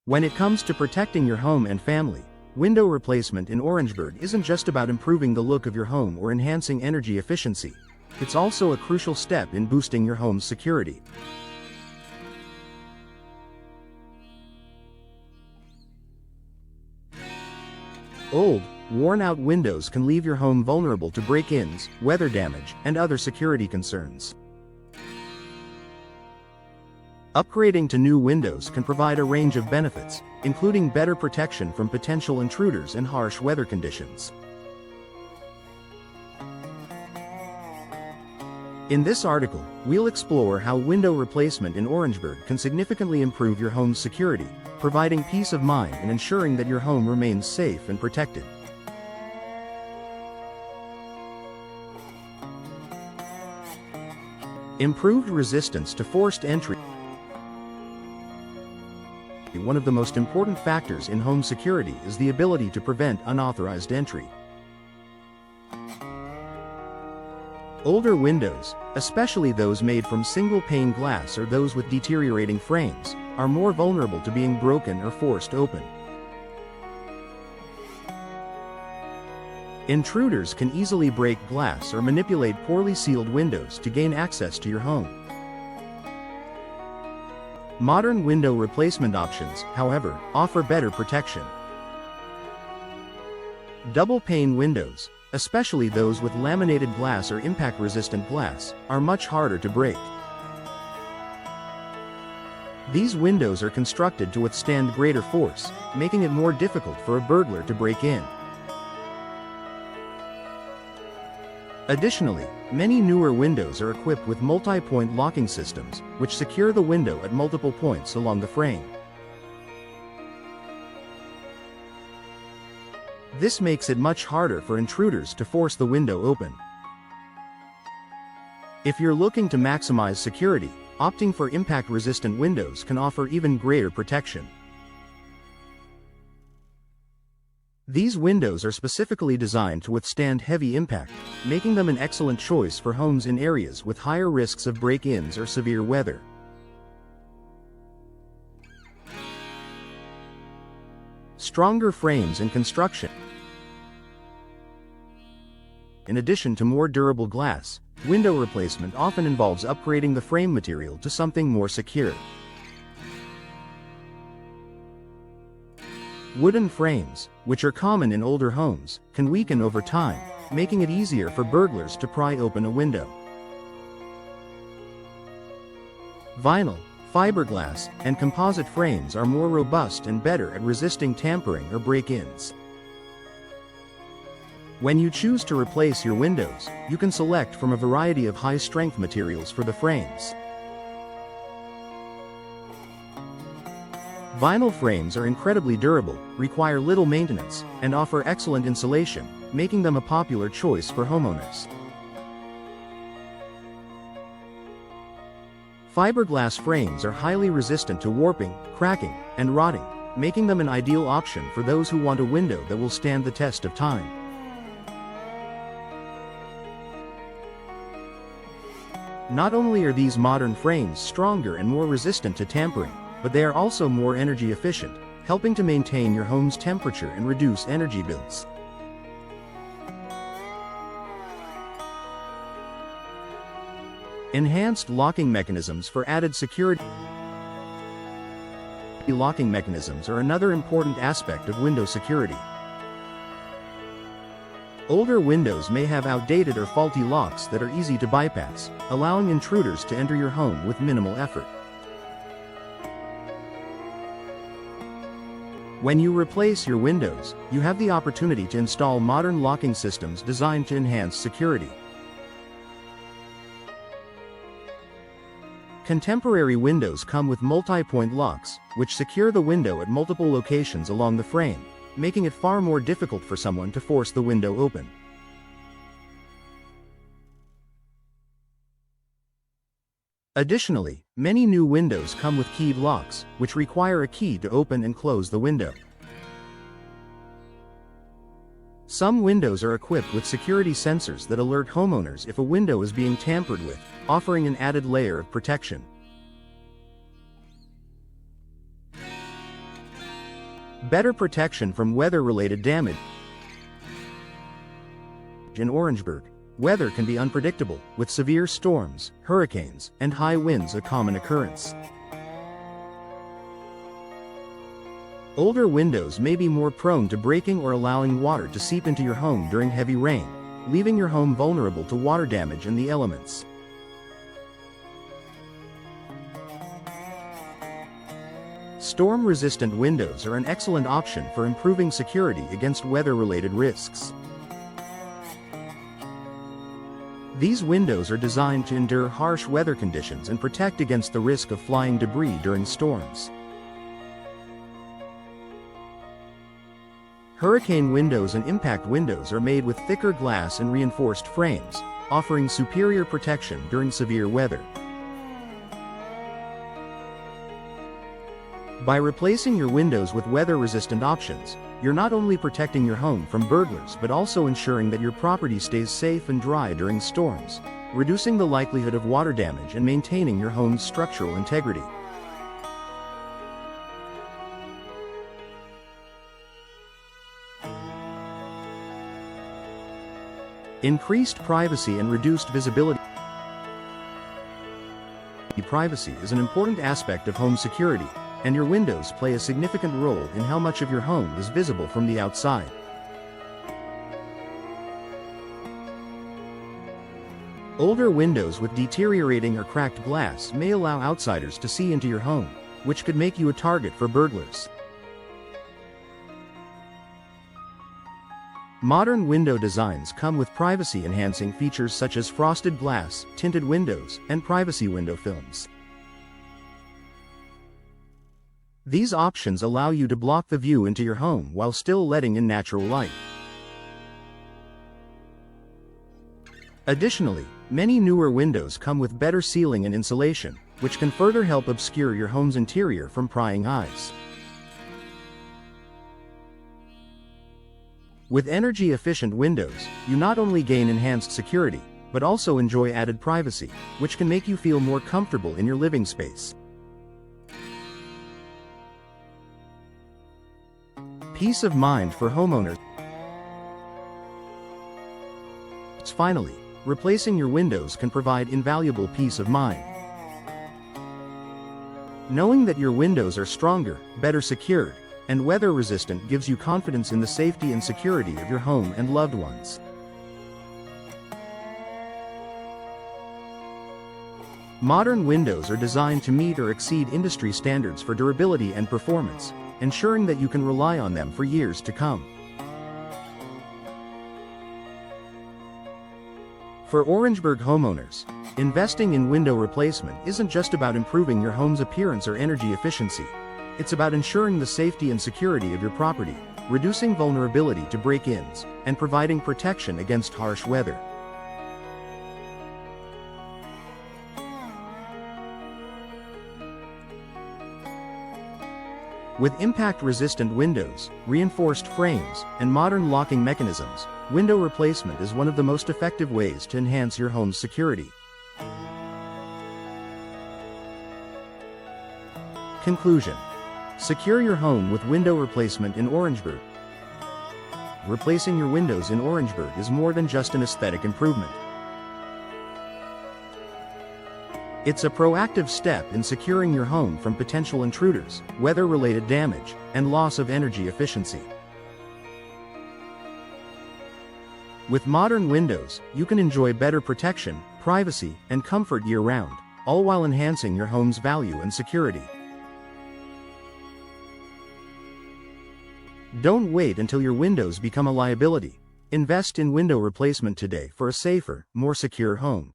When it comes to protecting your home and family, window replacement in Orangeburg isn't just about improving the look of your home or enhancing energy efficiency. It's also a crucial step in boosting your home's security. Old, worn-out windows can leave your home vulnerable to break-ins, weather damage, and other security concerns. Upgrading to new windows can provide a range of benefits, including better protection from potential intruders and harsh weather conditions. In this article, we'll explore how window replacement in Orangeburg can significantly improve your home's security, providing peace of mind and ensuring that your home remains safe and protected. Improved resistance to forced entry. One of the most important factors in home security is the ability to prevent unauthorized entry. Older windows, especially those made from single-pane glass or those with deteriorating frames, are more vulnerable to being broken or forced open. Intruders can easily break glass or manipulate poorly sealed windows to gain access to your home. Modern window replacement options, however, offer better protection. Double-pane windows, especially those with laminated glass or impact-resistant glass, are much harder to break. These windows are constructed to withstand greater force, making it more difficult for a burglar to break in. Additionally, many newer windows are equipped with multi-point locking systems, which secure the window at multiple points along the frame. This makes it much harder for intruders to force the window open. If you're looking to maximize security, opting for impact-resistant windows can offer even greater protection. These windows are specifically designed to withstand heavy impact, making them an excellent choice for homes in areas with higher risks of break-ins or severe weather. Stronger frames and construction. In addition to more durable glass, window replacement often involves upgrading the frame material to something more secure. Wooden frames, which are common in older homes, can weaken over time, making it easier for burglars to pry open a window. Vinyl, fiberglass, and composite frames are more robust and better at resisting tampering or break-ins. When you choose to replace your windows, you can select from a variety of high-strength materials for the frames. Vinyl frames are incredibly durable, require little maintenance, and offer excellent insulation, making them a popular choice for homeowners. Fiberglass frames are highly resistant to warping, cracking, and rotting, making them an ideal option for those who want a window that will stand the test of time. Not only are these modern frames stronger and more resistant to tampering, but they are also more energy efficient, helping to maintain your home's temperature and reduce energy bills. Enhanced locking mechanisms for added security. Locking mechanisms are another important aspect of window security. Older windows may have outdated or faulty locks that are easy to bypass, allowing intruders to enter your home with minimal effort. When you replace your windows, you have the opportunity to install modern locking systems designed to enhance security. Contemporary windows come with multi-point locks, which secure the window at multiple locations along the frame, making it far more difficult for someone to force the window open. Additionally, many new windows come with keyed locks, which require a key to open and close the window. Some windows are equipped with security sensors that alert homeowners if a window is being tampered with, offering an added layer of protection. Better protection from weather-related damage. In Orangeburg, weather can be unpredictable, with severe storms, hurricanes, and high winds a common occurrence. Older windows may be more prone to breaking or allowing water to seep into your home during heavy rain, leaving your home vulnerable to water damage and the elements. Storm-resistant windows are an excellent option for improving security against weather-related risks. These windows are designed to endure harsh weather conditions and protect against the risk of flying debris during storms. Hurricane windows and impact windows are made with thicker glass and reinforced frames, offering superior protection during severe weather. By replacing your windows with weather-resistant options, you're not only protecting your home from burglars but also ensuring that your property stays safe and dry during storms, reducing the likelihood of water damage and maintaining your home's structural integrity. Increased privacy and reduced visibility. Privacy is an important aspect of home security, and your windows play a significant role in how much of your home is visible from the outside. Older windows with deteriorating or cracked glass may allow outsiders to see into your home, which could make you a target for burglars. Modern window designs come with privacy-enhancing features such as frosted glass, tinted windows, and privacy window films. These options allow you to block the view into your home while still letting in natural light. Additionally, many newer windows come with better sealing and insulation, which can further help obscure your home's interior from prying eyes. With energy-efficient windows, you not only gain enhanced security, but also enjoy added privacy, which can make you feel more comfortable in your living space. Peace of mind for homeowners. Finally, replacing your windows can provide invaluable peace of mind. Knowing that your windows are stronger, better secured, and weather-resistant gives you confidence in the safety and security of your home and loved ones. Modern windows are designed to meet or exceed industry standards for durability and performance, ensuring that you can rely on them for years to come. For Orangeburg homeowners, investing in window replacement isn't just about improving your home's appearance or energy efficiency. It's about ensuring the safety and security of your property, reducing vulnerability to break-ins, and providing protection against harsh weather. With impact-resistant windows, reinforced frames, and modern locking mechanisms, window replacement is one of the most effective ways to enhance your home's security. Conclusion: secure your home with window replacement in Orangeburg. Replacing your windows in Orangeburg is more than just an aesthetic improvement. It's a proactive step in securing your home from potential intruders, weather-related damage, and loss of energy efficiency. With modern windows, you can enjoy better protection, privacy, and comfort year-round, all while enhancing your home's value and security. Don't wait until your windows become a liability. Invest in window replacement today for a safer, more secure home.